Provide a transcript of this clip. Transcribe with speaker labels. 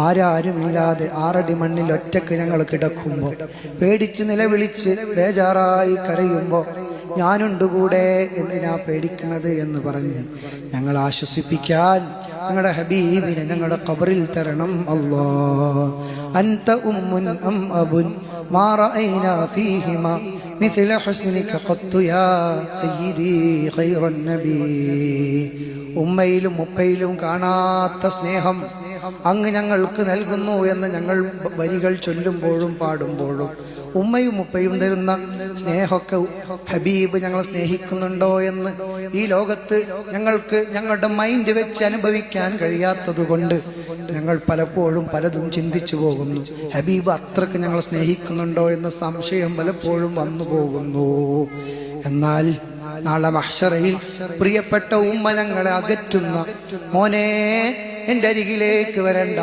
Speaker 1: ആരാരുമില്ലാതെ 6 അടി മണ്ണിൽ ഒറ്റക്ക് ഞങ്ങൾ കിടക്കുമ്പോൾ, പേടിച്ച് നിലവിളിച്ച് ബേജാറായി കരയുമ്പോൾ, ഞാനുണ്ട് കൂടെ, എന്തിനാ പേടിക്കുന്നത് എന്ന് പറഞ്ഞ് ഞങ്ങൾ ആശ്വസിപ്പിക്കാൻ ഞങ്ങളുടെ ഹബീബിനെ ഞങ്ങളുടെ ഖബറിൽ തരണം. അല്ലാഹ് അൻത ഉമ്മുൻ അം അബുൻ മാ റഅയ്നാ ഫീഹിമാ മിസ്ല ഹുസ്നിക ഖത്തു യാ സയ്യിദി ഖൈറുൻ നബി. ഉമ്മയിലും ഉപ്പയിലും കാണാത്ത സ്നേഹം അങ്ങ് ഞങ്ങൾക്ക് നൽകുന്നു എന്ന് ഞങ്ങൾ വരികൾ ചൊല്ലുമ്പോഴും പാടുമ്പോഴും ഉമ്മയും ഉപ്പയും തരുന്ന സ്നേഹമൊക്കെ ഹബീബ് ഞങ്ങളെ സ്നേഹിക്കുന്നുണ്ടോ എന്ന് ഈ ലോകത്ത് ഞങ്ങൾക്ക് ഞങ്ങളുടെ മൈൻഡ് വെച്ച് അനുഭവിക്കാൻ കഴിയാത്തത് കൊണ്ട് ഞങ്ങൾ പലപ്പോഴും പലതും ചിന്തിച്ചു പോകുന്നു. ഹബീബ് അത്രക്ക് ഞങ്ങളെ സ്നേഹിക്കുന്നുണ്ടോ എന്ന സംശയം പലപ്പോഴും വന്നു പോകുന്നു. എന്നാൽ നാളെ മഹ്ശറയിൽ പ്രിയപ്പെട്ട ഉമ്മ ഞങ്ങളെ അകറ്റുന്ന, മോനെ എൻ്റെ അരികിലേക്ക് വരണ്ട,